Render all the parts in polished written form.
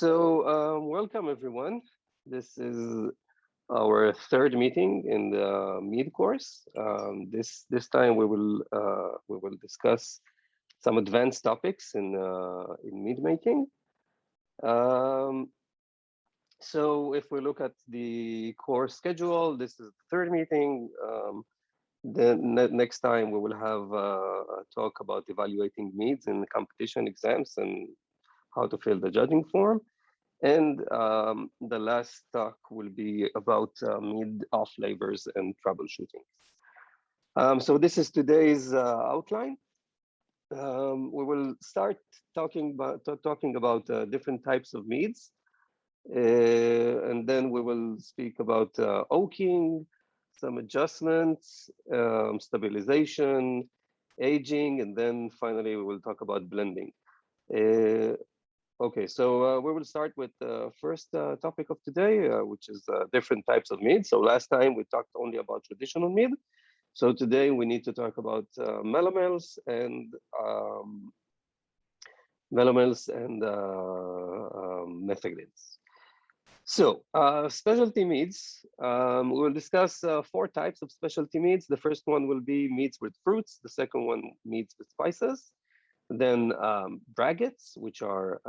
Welcome everyone. This is our third meeting in the Mead course. This time we will discuss some advanced topics in mead making. So if we look at the course schedule, this is the third meeting. Then next time we will have a talk about evaluating meads in competition exams and how to fill the judging form. And the last talk will be about mead off flavors and troubleshooting. So this is today's outline. We will start talking about different types of meads, and then we will speak about oaking, some adjustments, stabilization, aging, and then finally we will talk about blending. Okay, so we will start with the first topic of today, which is different types of mead. So last time we talked only about traditional mead. So today we need to talk about melomels and metheglins. So specialty meads, we will discuss 4 types of specialty meads. The first one will be meads with fruits. The second one, meads with spices. Then braggots, which are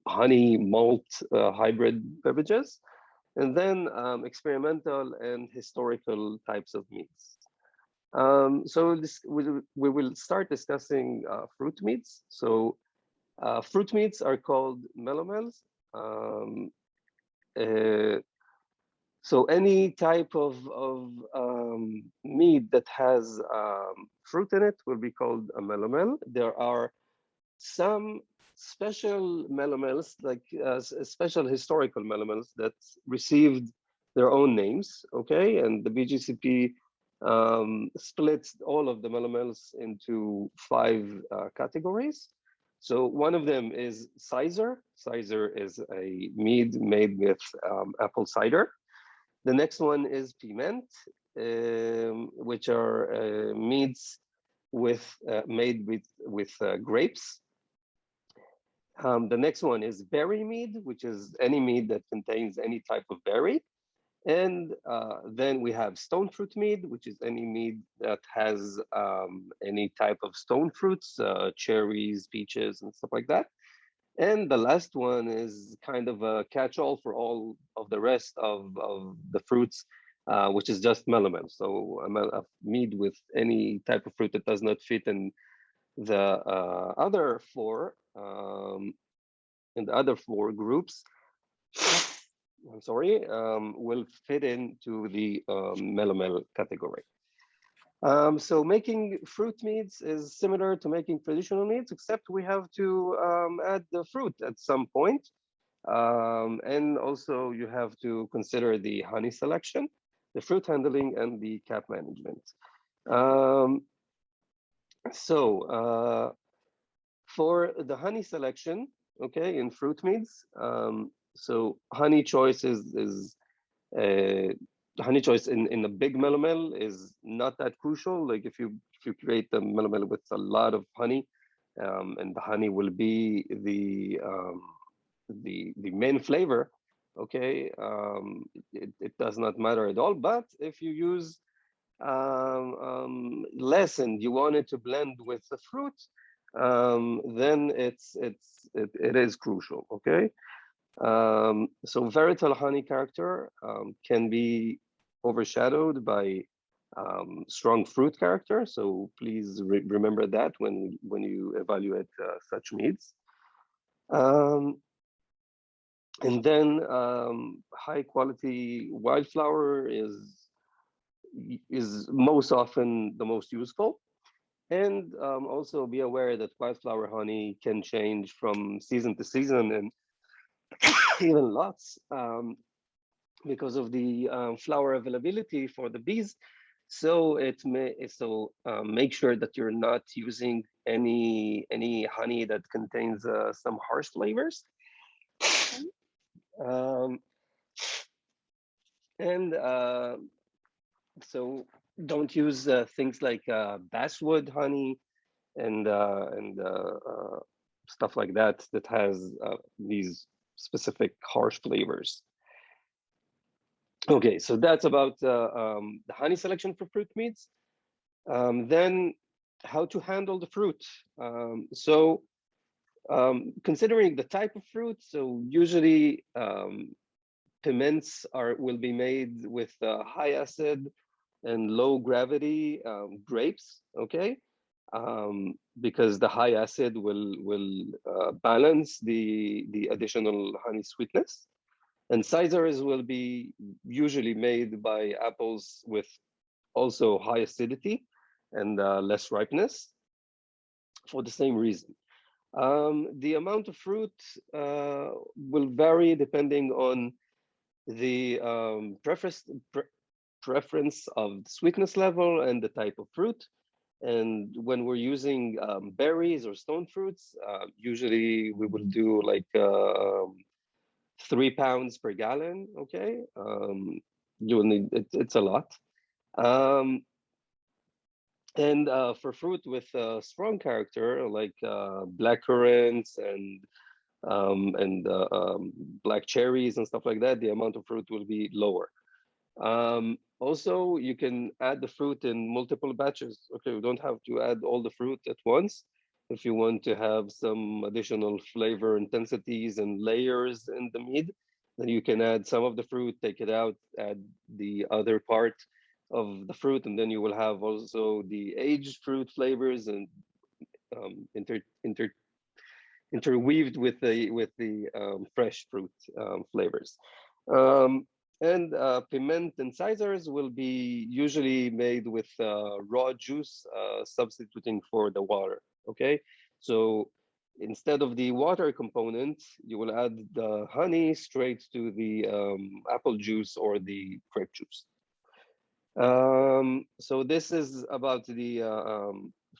honey malt hybrid beverages, and then experimental and historical types of meads. So we will start discussing fruit meads. So fruit meads are called melomels. So any type of mead that has fruit in it will be called a melomel. There are some special melomels, like special historical melomels that received their own names, okay? And the BJCP splits all of the melomels into 5 categories. So one of them is cider. Cider is a mead made with apple cider. The next one is piment, which are meads made with grapes. The next one is berry mead, which is any mead that contains any type of berry. And then we have stone fruit mead, which is any mead that has any type of stone fruits, cherries, peaches, and stuff like that. And the last one is kind of a catch-all for all of the rest of the fruits, which is just melomel. So a mead with any type of fruit that does not fit in the other 4 groups, I'm sorry, will fit into the melomel category. So making fruit meads is similar to making traditional meads, except we have to add the fruit at some point. And also you have to consider the honey selection, the fruit handling, and the cap management. For the honey selection, okay, in fruit meads, so honey choice honey choice in a big melomel is not that crucial. Like if you create the melomel with a lot of honey, and the honey will be the main flavor, okay, it does not matter at all. But if you use less and you want it to blend with the fruit, then it is crucial, okay. So varietal honey character can be overshadowed by strong fruit character. So please remember that when you evaluate such meads. And then high quality wildflower is most often the most useful. And also be aware that wildflower honey can change from season to season and even lots because of the flower availability for the bees. So make sure that you're not using any honey that contains some harsh flavors. So don't use things like basswood honey and stuff like that that has these specific harsh flavors. Okay, so that's about the honey selection for fruit meads. Then how to handle the fruit. Considering the type of fruit, so usually piments will be made with high acid and low gravity grapes, okay? Because the high acid will balance the additional honey sweetness. And ciders will be usually made by apples with also high acidity and less ripeness for the same reason. The amount of fruit will vary depending on the preference of the sweetness level and the type of fruit. And when we're using berries or stone fruits, usually we will do like 3 pounds per gallon, okay? You will need, it's a lot. And for fruit with strong character, like black currants and black cherries and stuff like that, the amount of fruit will be lower. Also, you can add the fruit in multiple batches. Okay, we don't have to add all the fruit at once. If you want to have some additional flavor intensities and layers in the mead, then you can add some of the fruit, take it out, add the other part of the fruit, and then you will have also the aged fruit flavors and interweaved with the fresh fruit flavors. And piment and ciders will be usually made with raw juice substituting for the water, okay? So instead of the water component, you will add the honey straight to the apple juice or the grape juice. So this is about the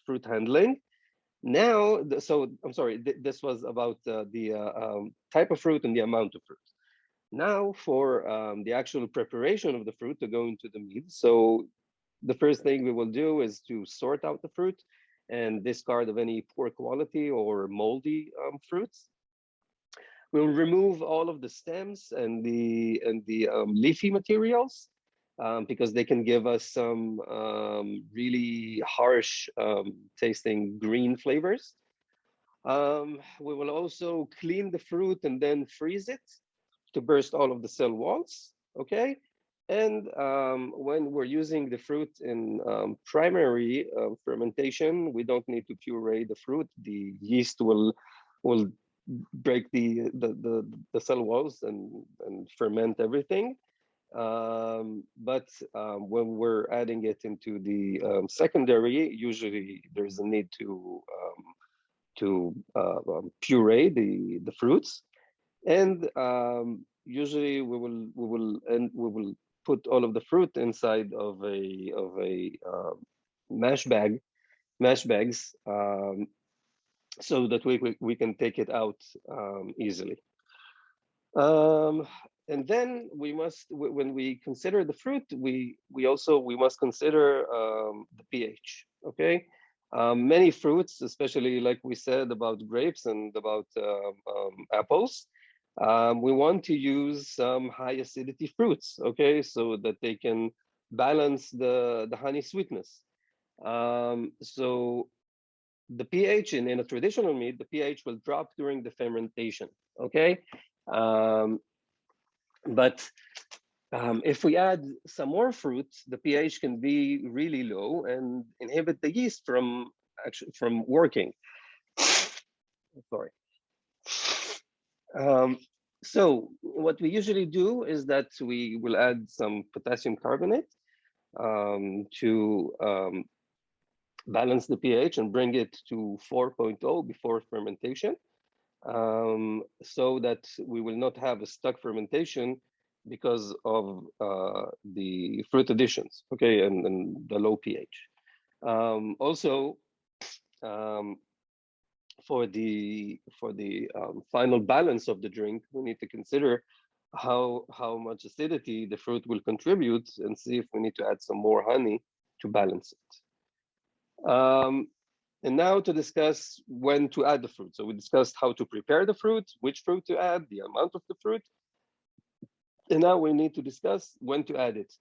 fruit handling. Now, so I'm sorry, this was about the type of fruit and the amount of fruit. Now for the actual preparation of the fruit to go into the mead. So the first thing we will do is to sort out the fruit and discard of any poor quality or moldy fruits. We'll remove all of the stems and the leafy materials because they can give us some really harsh tasting green flavors. We will also clean the fruit and then freeze it to burst all of the cell walls, okay? And when we're using the fruit in primary fermentation, we don't need to puree the fruit. The yeast will break the cell walls and ferment everything. But when we're adding it into the secondary, usually there's a need to puree the fruits, and usually we will put all of the fruit inside of a mash bags, so that we can take it out easily. And then we must, when we consider the fruit, we must consider the pH. Okay, many fruits, especially like we said about grapes and about apples, we want to use some high acidity fruits. Okay, so that they can balance the honey sweetness. So the pH in a traditional mead, the pH will drop during the fermentation. Okay. But if we add some more fruit, the pH can be really low and inhibit the yeast from working. Sorry. So what we usually do is that we will add some potassium carbonate to balance the pH and bring it to 4.0 before fermentation. So that we will not have a stuck fermentation because of the fruit additions, okay, and the low pH. Also, for the final balance of the drink, we need to consider how much acidity the fruit will contribute and see if we need to add some more honey to balance it. And now to discuss when to add the fruit. So we discussed how to prepare the fruit, which fruit to add, the amount of the fruit. And now we need to discuss when to add it.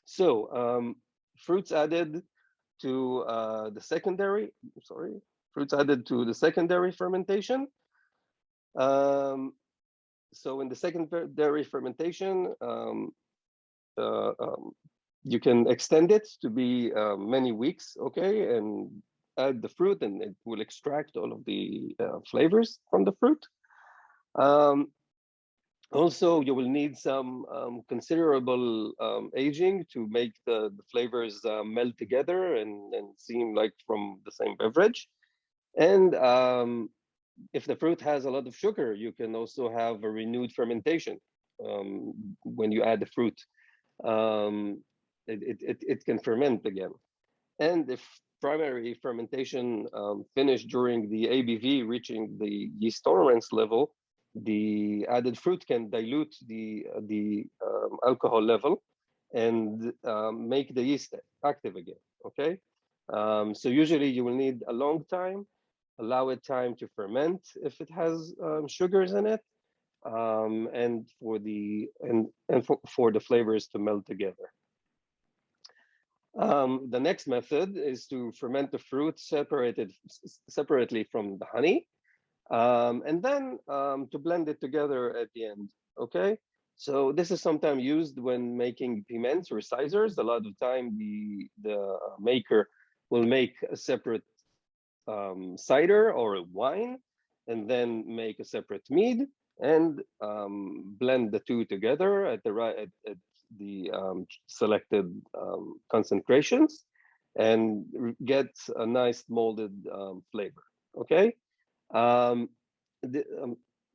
So fruits added to fruits added to the secondary fermentation. So in the secondary fermentation, you can extend it to be many weeks, okay, and add the fruit, and it will extract all of the flavors from the fruit. Also, you will need some considerable aging to make the flavors melt together and seem like from the same beverage. And if the fruit has a lot of sugar, you can also have a renewed fermentation when you add the fruit. It can ferment again. And if primary fermentation finished during the ABV reaching the yeast tolerance level, the added fruit can dilute the alcohol level and make the yeast active again, okay? So usually you will need a long time, allow it time to ferment if it has sugars in it, and for the flavors to melt together. The next method is to ferment the fruit separately from the honey, and then to blend it together at the end, okay? So this is sometimes used when making piments or ciders. A lot of time the maker will make a separate cider or a wine, and then make a separate mead, and blend the two together at the selected concentrations, and get a nice molded flavor, okay?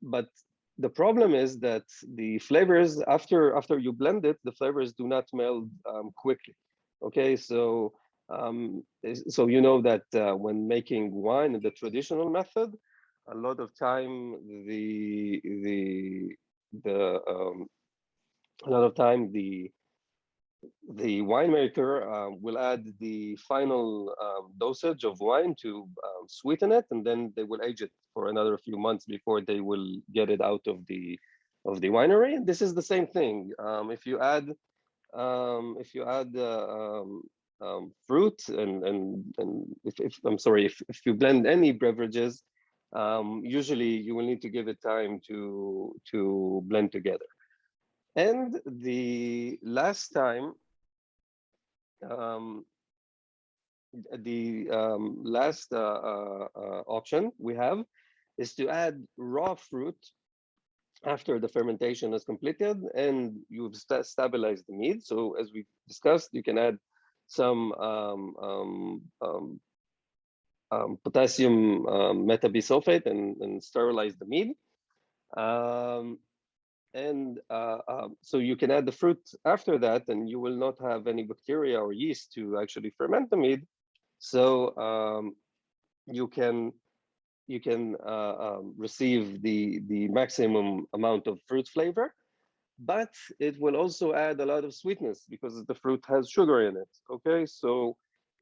But the problem is that the flavors, after you blend it, the flavors do not meld quickly, okay? So you know that when making wine in the traditional method, a lot of time the winemaker will add the final dosage of wine to sweeten it, and then they will age it for another few months before they will get it out of the winery. And this is the same thing. If you add fruit and if you blend any beverages, usually you will need to give it time to blend together. And the last time, last option we have is to add raw fruit after the fermentation is completed and you've stabilized the mead. So as we discussed, you can add some potassium metabisulfate and sterilize the mead. So you can add the fruit after that, and you will not have any bacteria or yeast to actually ferment the mead. So you can receive the maximum amount of fruit flavor, but it will also add a lot of sweetness because the fruit has sugar in it. Okay, so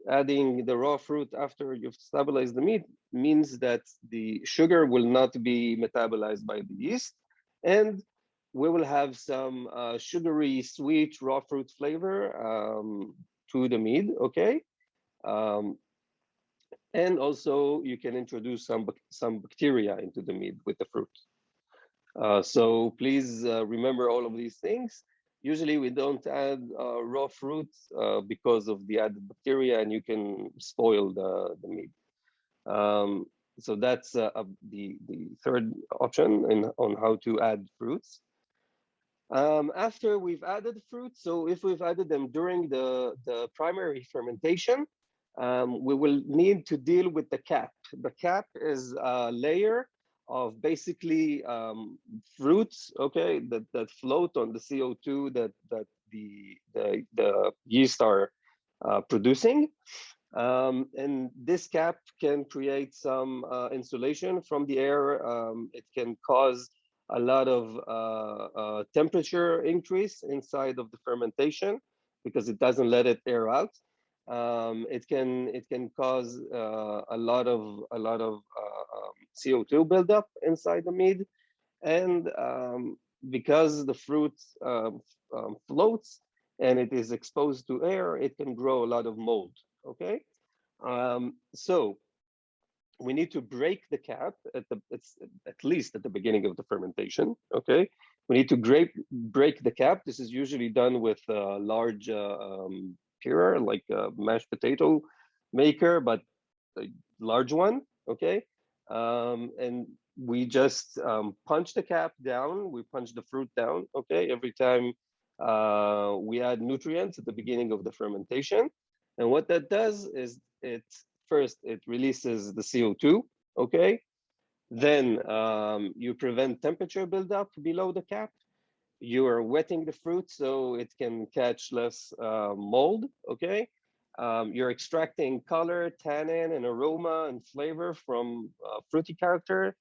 adding the raw fruit after you've stabilized the mead means that the sugar will not be metabolized by the yeast, and we will have some sugary, sweet raw fruit flavor to the mead. Okay. And also you can introduce some bacteria into the mead with the fruit. So please remember all of these things. Usually we don't add raw fruit because of the added bacteria, and you can spoil the mead. So that's the third option on how to add fruits. After we've added fruit, so if we've added them during the primary fermentation, we will need to deal with the cap. The cap is a layer of basically fruits, okay, that float on the CO2 that the yeast are producing. And this cap can create some insulation from the air. It can cause a lot of temperature increase inside of the fermentation because it doesn't let it air out. it can cause a lot of CO2 buildup inside the mead, and because the fruit floats and it is exposed to air, it can grow a lot of mold. Okay, so we need to break the cap at least at the beginning of the fermentation. Okay, we need to break the cap. This is usually done with a large peeler, like a mashed potato maker, but a large one. Okay, and we just punch the cap down. We punch the fruit down. Okay, every time we add nutrients at the beginning of the fermentation, and what that does is it releases the CO2, okay? Then you prevent temperature buildup below the cap. You are wetting the fruit so it can catch less mold, okay? You're extracting color, tannin, and aroma and flavor from fruity character.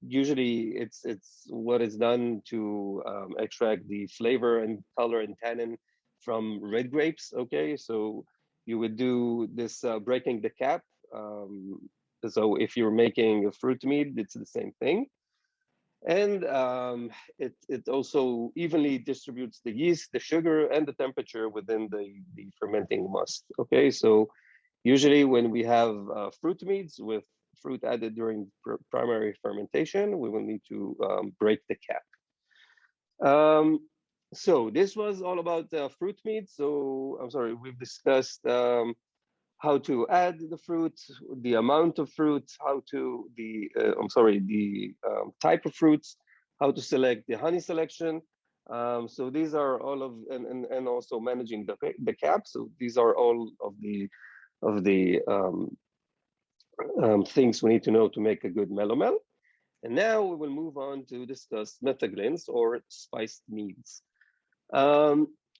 Usually it's what is done to extract the flavor and color and tannin from red grapes, okay? So you would do this breaking the cap. So if you're making a fruit mead, it's the same thing. And it also evenly distributes the yeast, the sugar, and the temperature within the fermenting must. Okay, so usually when we have fruit meads with fruit added during primary fermentation, we will need to break the cap. So this was all about fruit mead. So I'm sorry, we've discussed how to add the fruit, the amount of fruit, the type of fruits, how to select the honey selection. So these are all of, and also managing the cap. So these are all of the things we need to know to make a good melomel. And now we will move on to discuss metheglins or spiced meads.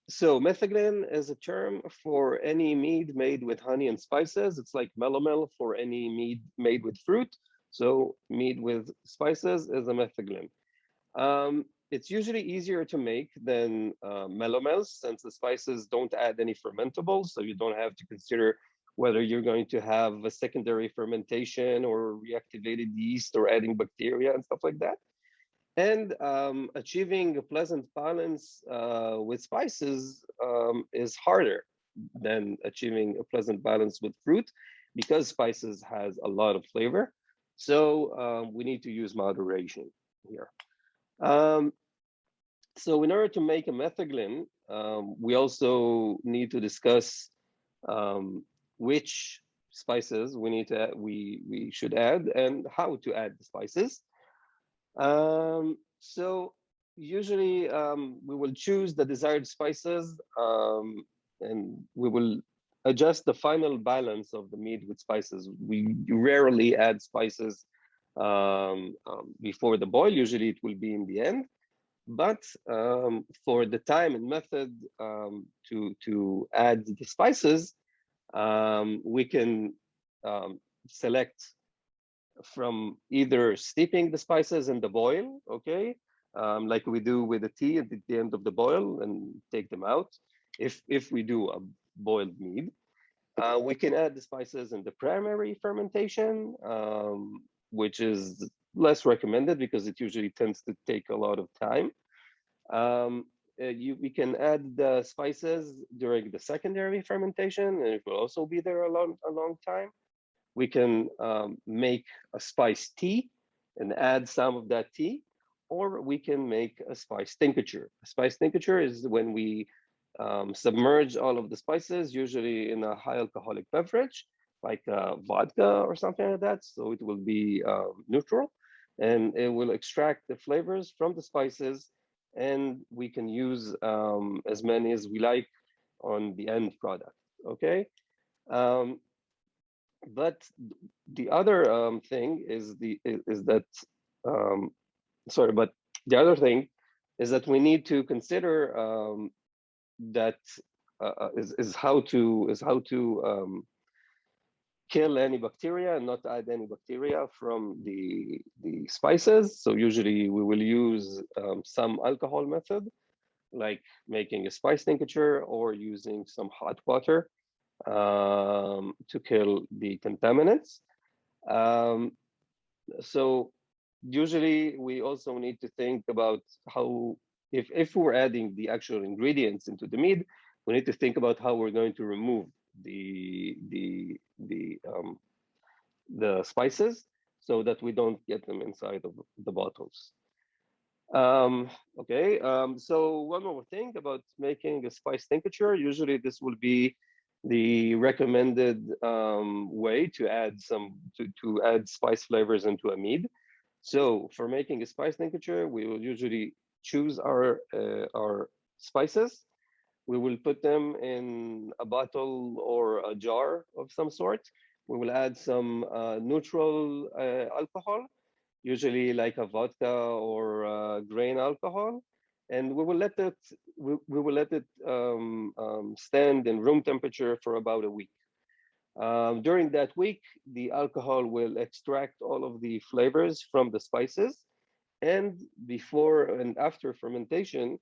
So metheglin is a term for any mead made with honey and spices. It's like melomel for any mead made with fruit. So mead with spices is a metheglin. It's usually easier to make than melomels since the spices don't add any fermentables. So you don't have to consider whether you're going to have a secondary fermentation or reactivated yeast or adding bacteria and stuff like that. And achieving a pleasant balance with spices is harder than achieving a pleasant balance with fruit because spices has a lot of flavor. So we need to use moderation here. So in order to make a metheglin, we also need to discuss which spices we should add and how to add the spices. So usually we will choose the desired spices and we will adjust the final balance of the mead with spices. We rarely add spices before the boil. Usually it will be in the end. But for the time and method to add the spices, we can select from either steeping the spices in the boil, okay, like we do with the tea at the end of the boil and take them out. If we do a boiled mead, we can add the spices in the primary fermentation, which is less recommended because it usually tends to take a lot of time. We can add the spices during the secondary fermentation, and it will also be there a long time. We can make a spice tea and add some of that tea, or we can make a spice tincture. A spice tincture is when we submerge all of the spices, usually in a high alcoholic beverage, like vodka or something like that. So it will be neutral, and it will extract the flavors from the spices, and we can use as many as we like on the end product, okay? But the other thing is that the other thing is that we need to consider that is how to kill any bacteria and not add any bacteria from the spices. So usually we will use some alcohol method, like making a spice tincture or using some hot water to kill the contaminants. Um, so usually we also need to think about how, if we're adding the actual ingredients into the mead, we need to think about how we're going to remove the spices so that we don't get them inside of the bottles. Okay, so one more thing about making a spice tincture. Usually this will be the recommended way to add to add spice flavors into a mead. So for making a spice tincture, we will usually choose our spices. We will put them in a bottle or a jar of some sort. We will add some neutral alcohol, usually like a vodka or grain alcohol, and we will let it stand in room temperature for about a week. During that week, the alcohol will extract all of the flavors from the spices, and before and after fermentation,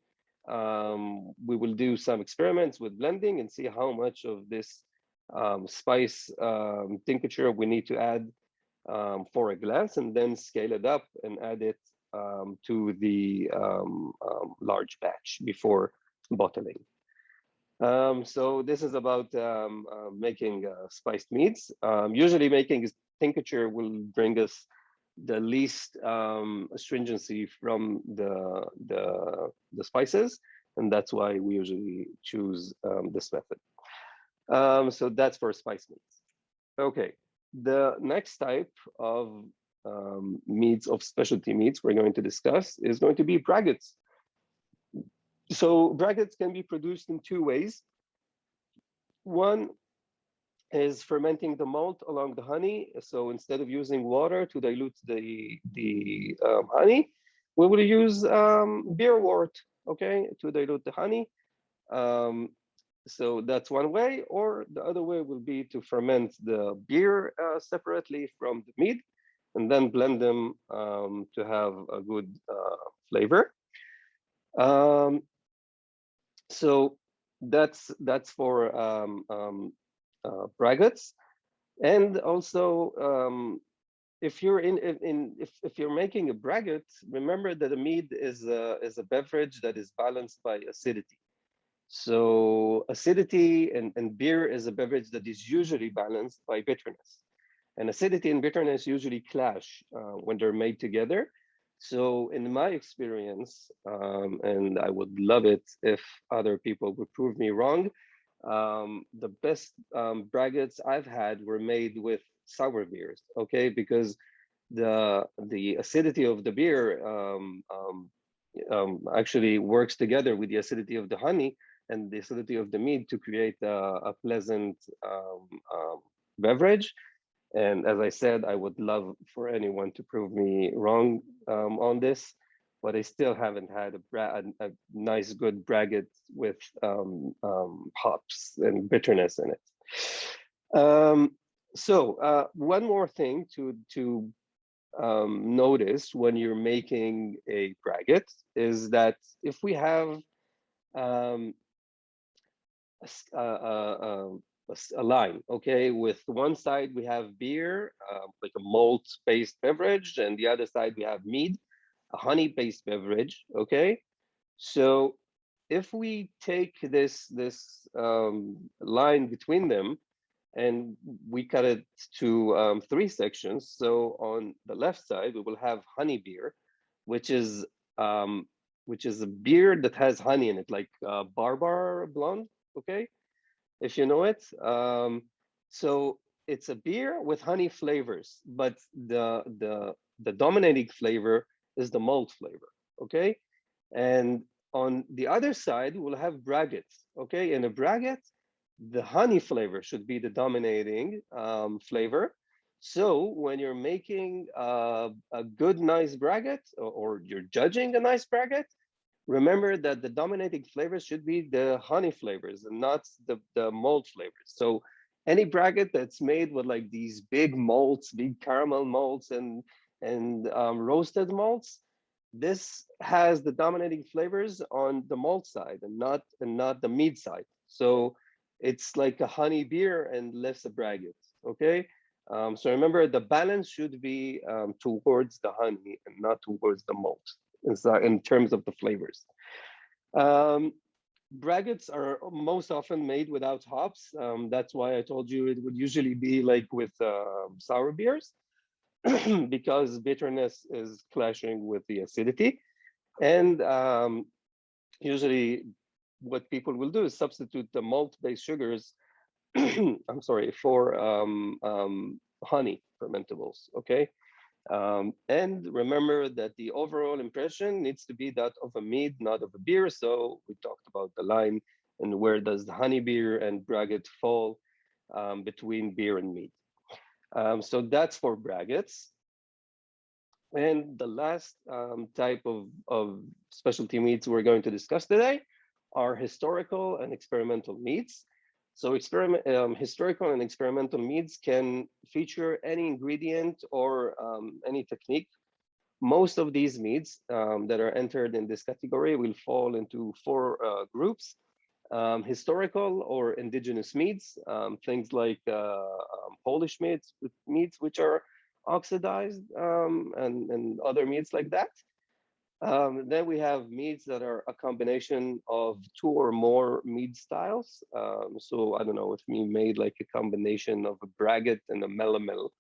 we will do some experiments with blending and see how much of this spice tincture we need to add for a glass, and then scale it up and add it to the large batch before bottling. So this is about making spiced meats. Usually making tincture will bring us the least astringency from the spices, and that's why we usually choose this method. So that's for spice meats. Okay, the next type of meats, of specialty meats we're going to discuss, is going to be braggots. So braggots can be produced in two ways. One is fermenting the malt along the honey. So instead of using water to dilute the honey, we will use beer wort, okay, to dilute the honey. So that's one way, or the other way will be to ferment the beer separately from the mead, and then blend them to have a good flavor. So that's for braggots, and also if you're if you're making a braggot, remember that a mead is a beverage that is balanced by acidity. So acidity and beer is a beverage that is usually balanced by bitterness. And acidity and bitterness usually clash when they're made together. So in my experience, and I would love it if other people would prove me wrong, the best braggots I've had were made with sour beers, okay? Because the acidity of the beer actually works together with the acidity of the honey and the acidity of the mead to create a pleasant beverage. And as I said, I would love for anyone to prove me wrong on this, but I still haven't had a nice, good braggot with hops and bitterness in it. So one more thing to notice when you're making a braggot is that if we have a line, okay, with one side we have beer, like a malt-based beverage, and the other side we have mead, a honey-based beverage, okay? So if we take this line between them and we cut it to 3 sections, so on the left side we will have honey beer, which is a beer that has honey in it, like Barbar Blonde, okay, if you know it. So it's a beer with honey flavors, but the dominating flavor is the malt flavor, okay? And on the other side, we'll have braggots, okay? In a braggot, the honey flavor should be the dominating flavor. So when you're making a good, nice braggot, or you're judging a nice braggot, remember that the dominating flavors should be the honey flavors and not the malt flavors. So any braggot that's made with like these big malts, big caramel malts and roasted malts, this has the dominating flavors on the malt side and not the mead side. So it's like a honey beer and less a braggot. Okay. So remember, the balance should be towards the honey and not towards the malt in terms of the flavors. Um, Braggots are most often made without hops. That's why I told you it would usually be like with sour beers because bitterness is clashing with the acidity. And usually what people will do is substitute the malt-based sugars, I'm sorry, for honey fermentables, okay? And remember that the overall impression needs to be that of a mead, not of a beer. So we talked about the line and where does the honey beer and braggot fall between beer and mead. So that's for braggots. And the last type of specialty meads we're going to discuss today are historical and experimental meads. So historical and experimental meads can feature any ingredient or any technique. Most of these meads that are entered in this category will fall into four groups. Historical or indigenous meads, things like Polish meads which are oxidized, and other meads like that. Then we have meads that are a combination of two or more mead styles. So I don't know, if we made like a combination of a braggot and a melomel,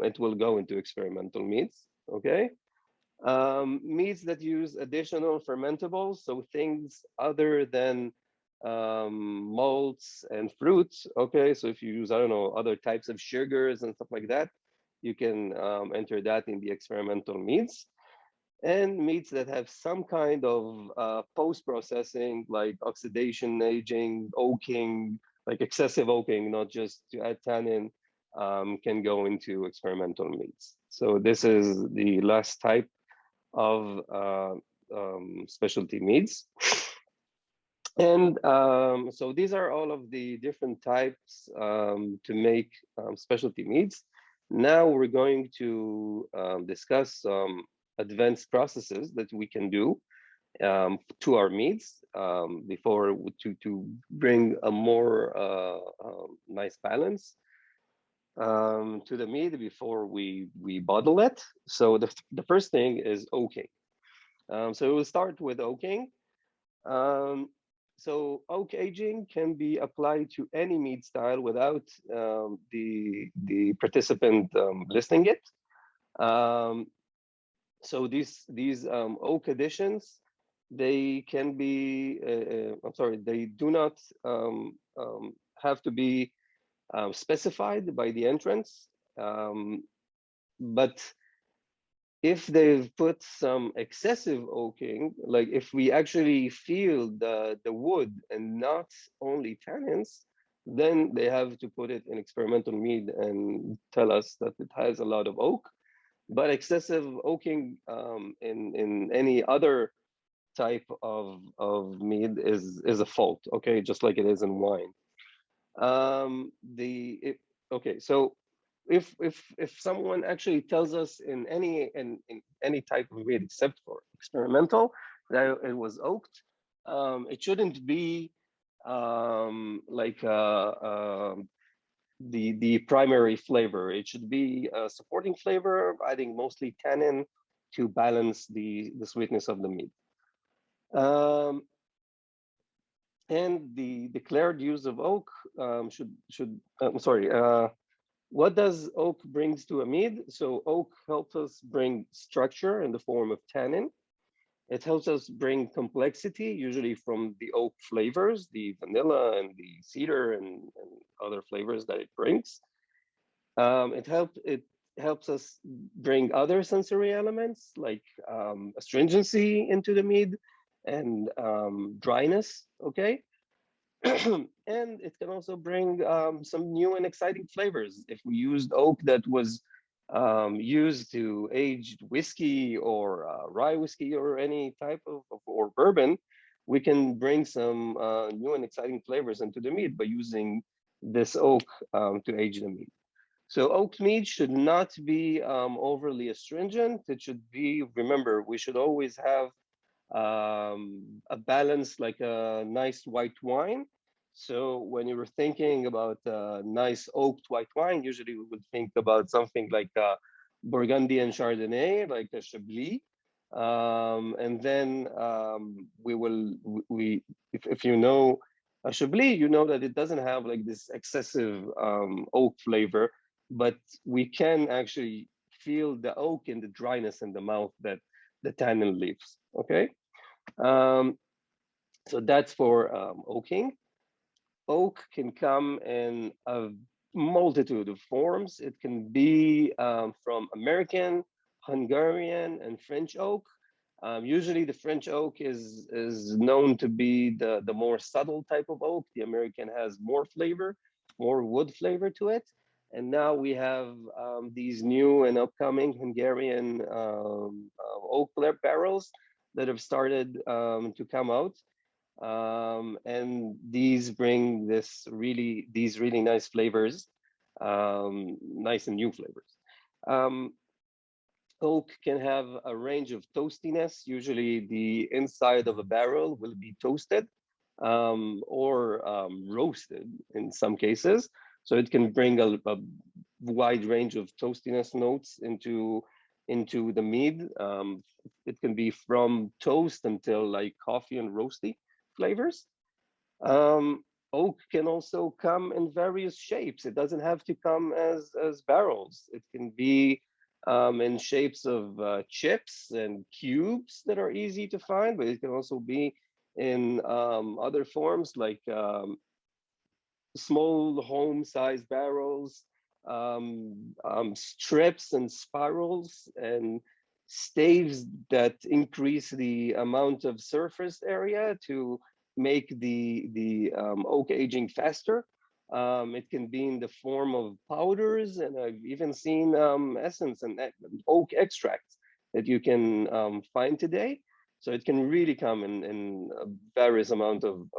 it will go into experimental meads, okay? Meads that use additional fermentables, so things other than malts and fruits, okay? So if you use, I don't know, other types of sugars and stuff like that, you can enter that in the experimental meads. And meats that have some kind of post-processing, like oxidation, aging, oaking, like excessive oaking, not just to add tannin, can go into experimental meats. So this is the last type of specialty meats. And so these are all of the different types to make specialty meats. Now we're going to discuss some advanced processes that we can do to our meats before to bring a more nice balance to the meat before we bottle it. So the first thing is oaking. So we'll start with oaking. So oak aging can be applied to any mead style without the participant listing it. So these oak additions, they can be, I'm sorry, they do not have to be specified by the entrance, but if they've put some excessive oaking, like if we actually feel the wood and not only tannins, then they have to put it in experimental mead and tell us that it has a lot of oak. But excessive oaking in any other type of mead is a fault, okay, just like it is in wine. Okay, so if someone actually tells us in any type of mead except for experimental that it was oaked, it shouldn't be like the primary flavor. It should be a supporting flavor, adding mostly tannin to balance the sweetness of the mead. And the declared use of oak I'm sorry, what does oak brings to a mead? So oak helps us bring structure in the form of tannin. It helps us bring complexity, usually from the oak flavors, the vanilla and the cedar and other flavors that it brings. It helps us bring other sensory elements like astringency into the mead and dryness, okay? And it can also bring some new and exciting flavors. If we used oak that was used to aged whiskey or rye whiskey or any type of or bourbon, we can bring some new and exciting flavors into the mead by using this oak to age the mead. So oak mead should not be overly astringent. It should be, remember, we should always have a balance like a nice white wine. So when you were thinking about nice oaked white wine, usually we would think about something like Burgundian Chardonnay, like a Chablis. And then if you know a Chablis, you know that it doesn't have like this excessive oak flavor, but we can actually feel the oak and the dryness in the mouth that the tannin leaves. Okay, um, so that's for oaking. Oak can come in a multitude of forms. It can be from American, Hungarian, and French oak. Usually the French oak is known to be the more subtle type of oak. The American has more flavor, more wood flavor to it. And now we have these new and upcoming Hungarian oak barrels that have started to come out, and these bring these really nice flavors, nice and new flavors. Um, Oak can have a range of toastiness. Usually the inside of a barrel will be toasted or roasted in some cases. So it can bring a wide range of toastiness notes into the mead. It can be from toast until like coffee and roasty flavors. Um, Oak can also come in various shapes. It doesn't have to come as barrels. It can be in shapes of chips and cubes that are easy to find, but it can also be in other forms like small home-sized barrels, strips and spirals, and staves that increase the amount of surface area to make the oak aging faster. It can be in the form of powders, and I've even seen essence and oak extracts that you can find today. So it can really come in a various amount of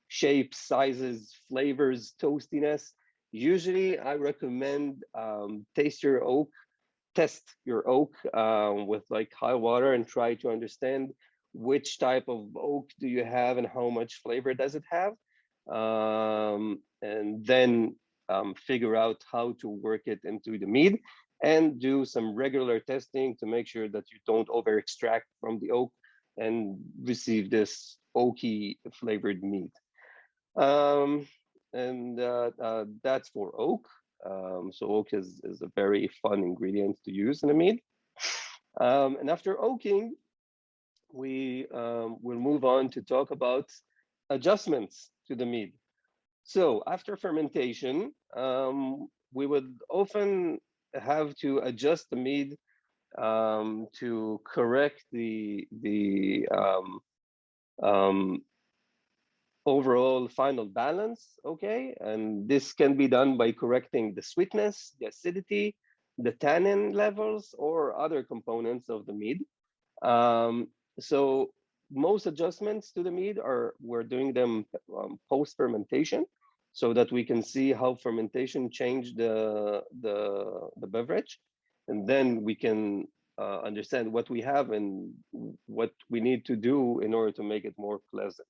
shapes, sizes, flavors, toastiness. Usually, I recommend test your oak with like high water and try to understand which type of oak do you have and how much flavor does it have, and then figure out how to work it into the mead and do some regular testing to make sure that you don't over extract from the oak and receive this oaky flavored mead. Um, and that's for oak. So oak is a very fun ingredient to use in a mead. And after oaking, we will move on to talk about adjustments to the mead. So after fermentation, we would often have to adjust the mead to correct the um, overall final balance, okay? And this can be done by correcting the sweetness, the acidity, the tannin levels, or other components of the mead. Um, so most adjustments to the mead we're doing them post-fermentation so that we can see how fermentation changed the beverage. And then we can understand what we have and what we need to do in order to make it more pleasant.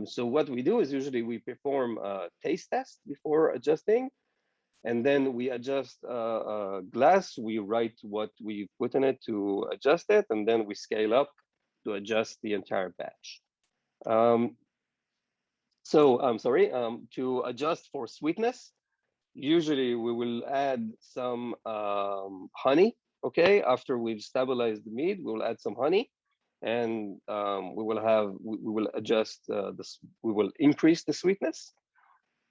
So what we do is usually we perform a taste test before adjusting, and then we adjust a glass. We write what we put in it to adjust it, and then we scale up to adjust the entire batch. So I'm sorry, to adjust for sweetness, usually we will add some honey, okay? After we've stabilized the mead, we will add some honey, and we will adjust this, we will increase the sweetness.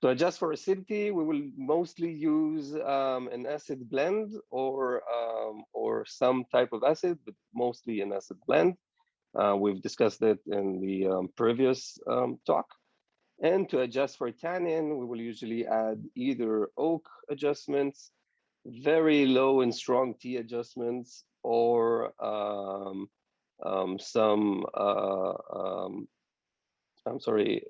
To adjust for acidity, we will mostly use an acid blend or some type of acid, but mostly an acid blend. We've discussed it in the previous talk. And to adjust for tannin, we will usually add either oak adjustments, very low and strong tea adjustments, or some, I'm sorry,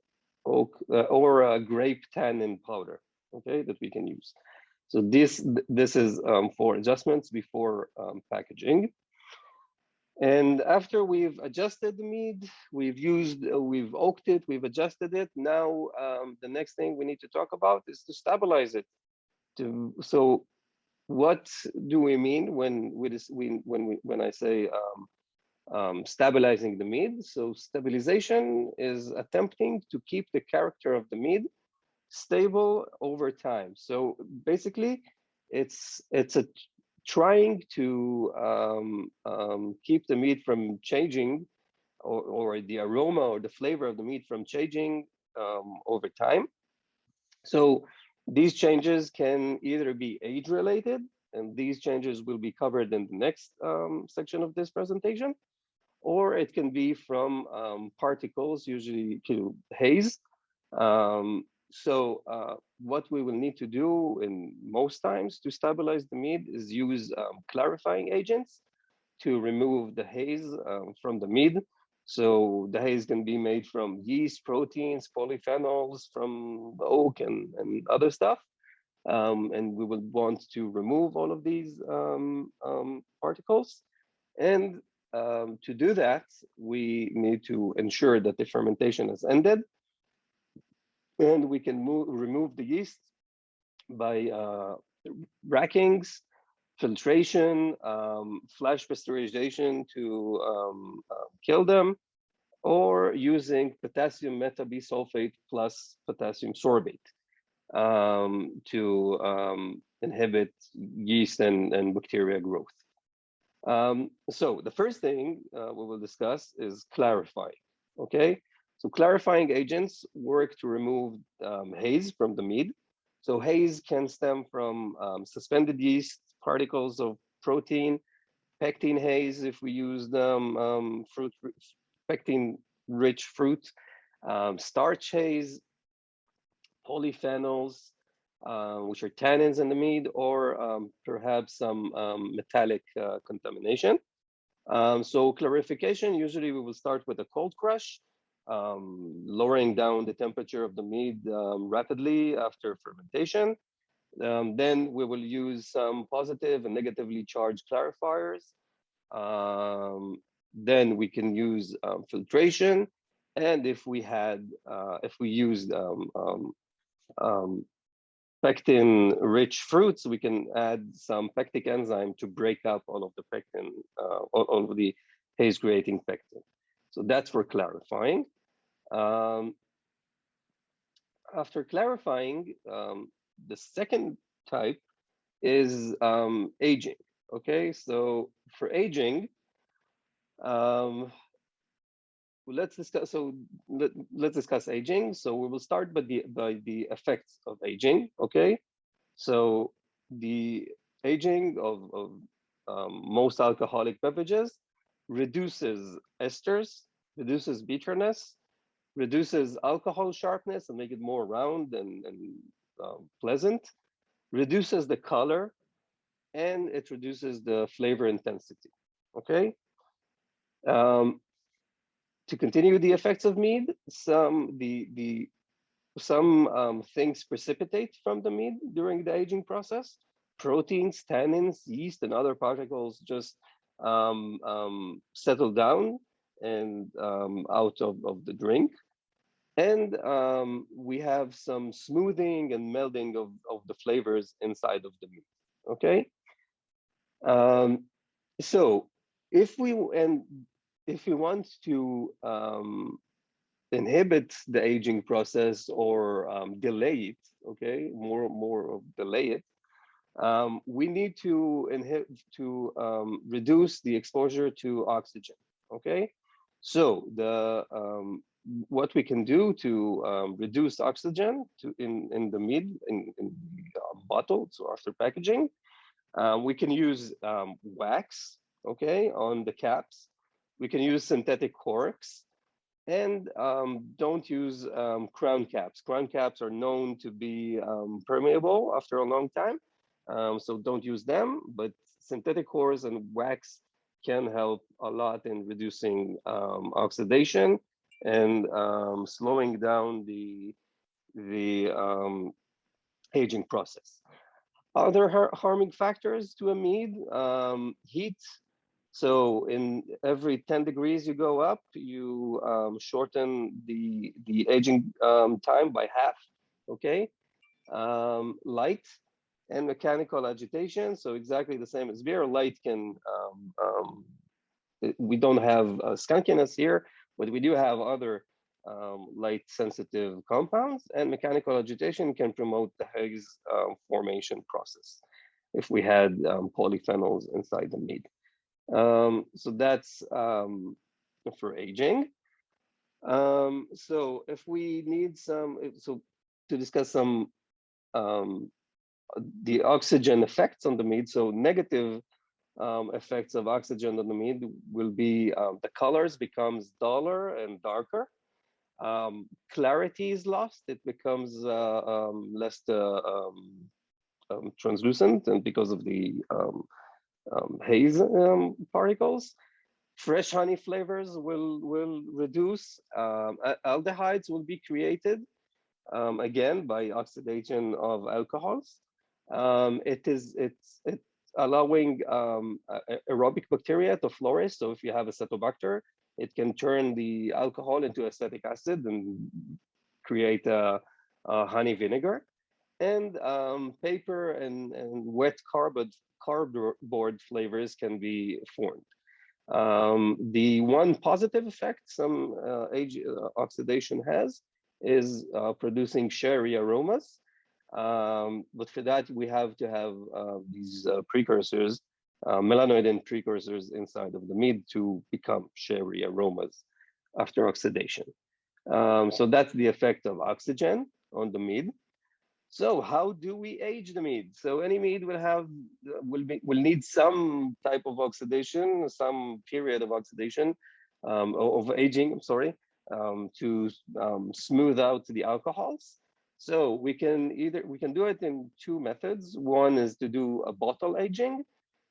oak or grape tannin powder, okay, that we can use. So this is for adjustments before packaging. And after we've adjusted the mead, we've oaked it, we've adjusted it. Now, the next thing we need to talk about is to stabilize it. So, what do we mean when I say stabilizing the mead? So, stabilization is attempting to keep the character of the mead stable over time. So basically, it's a trying to keep the meat from changing, or the aroma or the flavor of the meat from changing over time. So these changes can either be age related, and these changes will be covered in the next section of this presentation, or it can be from particles, usually to haze. What we will need to do in most times to stabilize the mead is use clarifying agents to remove the haze from the mead. So the haze can be made from yeast, proteins, polyphenols, from the oak, and other stuff. And we will want to remove all of these particles. And to do that, we need to ensure that the fermentation has ended, and we can remove the yeast by rackings, filtration, flash pasteurization to kill them, or using potassium metabisulfate plus potassium sorbate to inhibit yeast and bacteria growth. So the first thing we will discuss is clarifying. Okay, so clarifying agents work to remove haze from the mead. So haze can stem from suspended yeast, particles of protein, pectin haze if we use fruit, pectin-rich fruit, starch haze, polyphenols, which are tannins in the mead, or perhaps some metallic contamination. So clarification, usually we will start with a cold crush, lowering down the temperature of the mead rapidly after fermentation. Then we will use some positive and negatively charged clarifiers. Then we can use filtration. And if we used pectin-rich fruits, we can add some pectic enzyme to break up all of the pectin, all of the haze-creating pectin. So that's for clarifying. After clarifying, the second type is aging. Okay, so for aging, let's discuss. Let's discuss aging. So we will start by the effects of aging. Okay, so the aging of most alcoholic beverages reduces esters, reduces bitterness, reduces alcohol sharpness and make it more round and pleasant, reduces the color, and it reduces the flavor intensity. Okay. To continue the effects of mead, some things precipitate from the mead during the aging process. Proteins, tannins, yeast, and other particles just settle down and out of the drink. And we have some smoothing and melding of the flavors inside of the meat. Okay. So if we want to inhibit the aging process or delay it, okay, more of delay it, we need to reduce the exposure to oxygen. Okay, so what we can do to reduce oxygen in the mead in the bottle, so after packaging, we can use wax, okay, on the caps. We can use synthetic corks, and don't use crown caps. Crown caps are known to be permeable after a long time, so don't use them. But synthetic corks and wax can help a lot in reducing oxidation and slowing down the aging process. Other harming factors to a mead: heat, So in every 10 degrees you go up, you shorten the aging time by half, okay? Light and mechanical agitation, so exactly the same as beer. Light can, we don't have skunkiness here, but we do have other light sensitive compounds, and mechanical agitation can promote the haze formation process if we had polyphenols inside the mead. So that's for aging. So if we need some, so to discuss some the oxygen effects on the mead, so negative effects of oxygen on the mead will be the colors becomes duller and darker. Clarity is lost. It becomes less translucent, and because of the haze particles. Fresh honey flavors will reduce. Aldehydes will be created again by oxidation of alcohols. It's allowing aerobic bacteria to flourish. So if you have acetobacter, it can turn the alcohol into acetic acid and create a honey vinegar. And paper and wet cardboard flavors can be formed. The one positive effect some age oxidation has is producing sherry aromas. But for that, we have to have these precursors, melanoidin precursors inside of the mead to become sherry aromas after oxidation. So that's the effect of oxygen on the mead. So how do we age the mead? So any mead will need some type of oxidation, some period of oxidation, of aging. I'm sorry, to smooth out the alcohols. So we can do it in two methods. One is to do a bottle aging.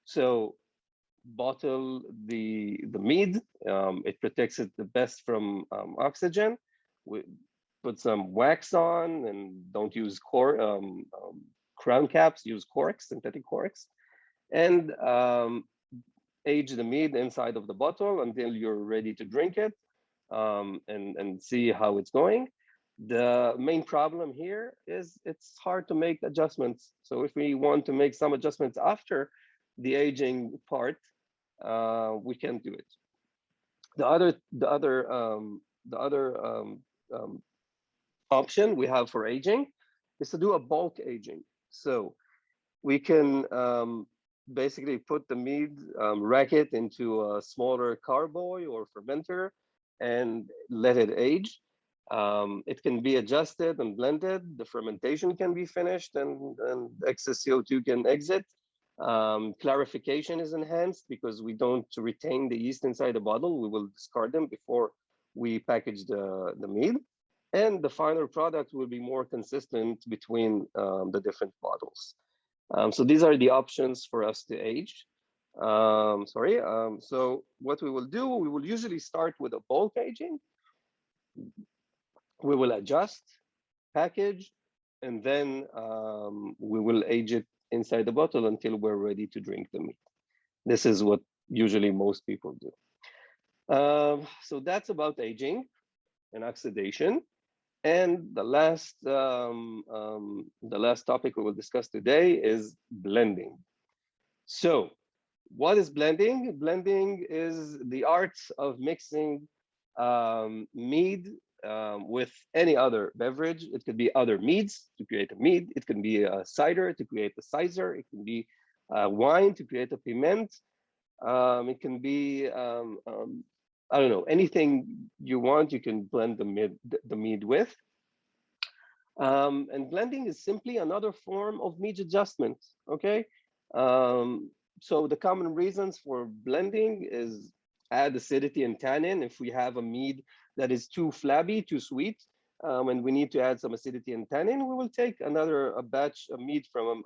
So bottle the mead. It protects it the best from oxygen. We put some wax on and don't use crown caps, use corks, synthetic corks, and age the mead inside of the bottle until you're ready to drink it and see how it's going. The main problem here is it's hard to make adjustments. So if we want to make some adjustments after the aging part, we can do it. The other option we have for aging is to do a bulk aging. So we can basically put the mead, rack it into a smaller carboy or fermenter and let it age. It can be adjusted and blended. The fermentation can be finished and excess CO2 can exit. Clarification is enhanced because we don't retain the yeast inside the bottle. We will discard them before we package the mead. And the final product will be more consistent between the different bottles. So these are the options for us to age. So what we will do, we will usually start with a bulk aging. We will adjust, package, and then we will age it inside the bottle until we're ready to drink the mead. This is what usually most people do. So that's about aging and oxidation. And the last topic we will discuss today is blending. So what is blending? Blending is the art of mixing mead with any other beverage. It could be other meads to create a mead. It can be a cider to create a cider. It can be wine to create a piment. It can be I don't know, anything you want, you can blend the mead with. And blending is simply another form of mead adjustment, okay? So the common reasons for blending is add acidity and tannin. If we have a mead that is too flabby, too sweet, and we need to add some acidity and tannin, we will take a batch of mead from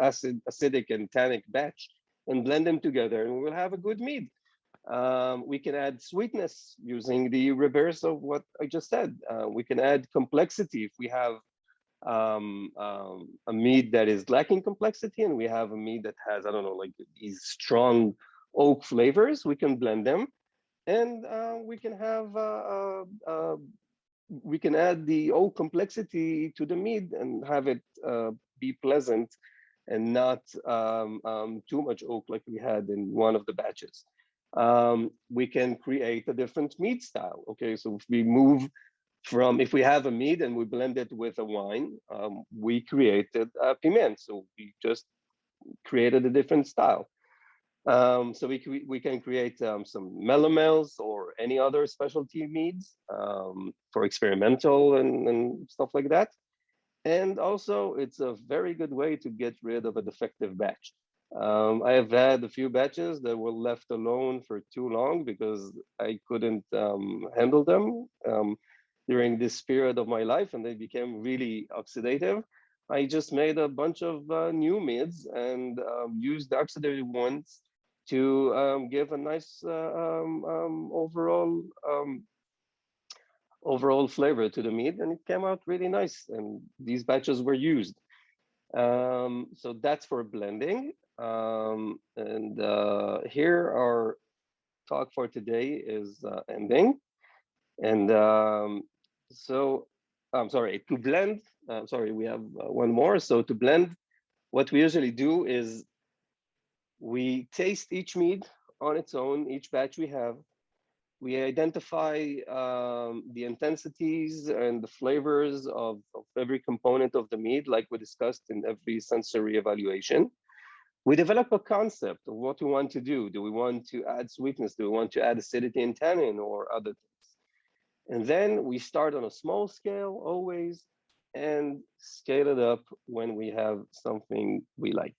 acidic and tannic batch and blend them together, and we will have a good mead. We can add sweetness using the reverse of what I just said. We can add complexity if we have a mead that is lacking complexity and we have a mead that has, I don't know, like these strong oak flavors, we can blend them, and we can add the oak complexity to the mead and have it be pleasant and not too much oak like we had in one of the batches. We can create a different mead style. Okay, so if we move from, if we have a mead and we blend it with a wine, we created a piment. So we just created a different style. So we can create some melomels or any other specialty meads for experimental and stuff like that. And also, it's a very good way to get rid of a defective batch. I have had a few batches that were left alone for too long because I couldn't handle them during this period of my life, and they became really oxidative. I just made a bunch of new mids and used the oxidated ones to give a nice overall flavor to the meat, and it came out really nice. And these batches were used. So that's for blending. And here our talk for today is ending. And so I'm sorry, to blend, sorry, we have one more. So to blend, what we usually do is we taste each mead on its own, each batch we have. We identify the intensities and the flavors of every component of the mead, like we discussed in every sensory evaluation. We develop a concept of what we want to do. Do we want to add sweetness? Do we want to add acidity and tannin or other things? And then we start on a small scale always and scale it up when we have something we like.